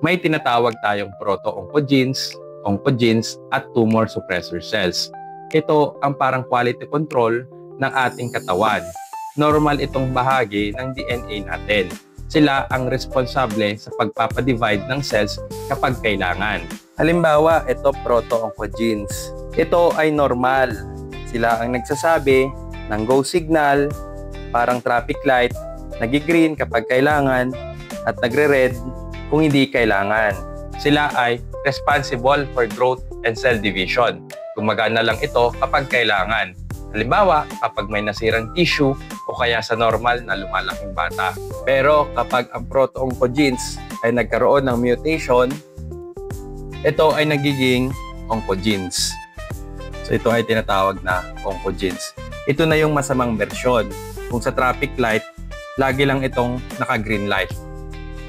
may tinatawag tayong proto-oncogenes, oncogenes, at tumor suppressor cells. Ito ang parang quality control ng ating katawan. Normal itong bahagi ng DNA natin. Sila ang responsable sa pagpapadivide ng cells kapag kailangan. Halimbawa, ito proto-oncogenes. Ito ay normal. Sila ang nagsasabi ng go signal, parang traffic light, nag-green kapag kailangan at nagre-red kung hindi kailangan. Sila ay responsible for growth and cell division. Gumagana lang ito kapag kailangan. Halimbawa, kapag may nasirang tissue o kaya sa normal na lumalaking bata. Pero kapag ang proto-oncogenes ay nagkaroon ng mutation, ito ay nagiging oncogenes. So ito ay tinatawag na oncogenes. Ito na yung masamang bersyon. Kung sa traffic light, lagi lang itong naka-green light.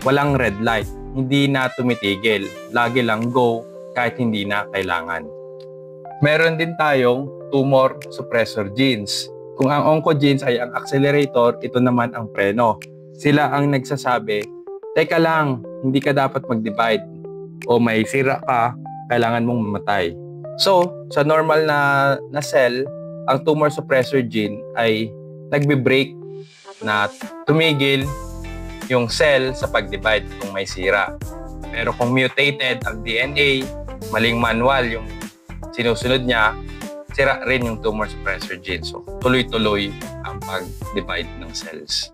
Walang red light. Hindi na tumitigil. Lagi lang go kahit hindi na kailangan. Meron din tayong tumor suppressor genes. Kung ang oncogenes ay ang accelerator, ito naman ang preno. Sila ang nagsasabi, teka lang, hindi ka dapat mag-divide. O may sira ka, kailangan mong mamatay. So, sa normal na cell, ang tumor suppressor gene ay nagbe-break na tumigil yung cell sa pag-divide kung may sira. Pero kung mutated ang DNA, maling manual yung sinusunod niya, sira rin yung tumor suppressor gene. So, tuloy-tuloy ang pag-divide ng cells.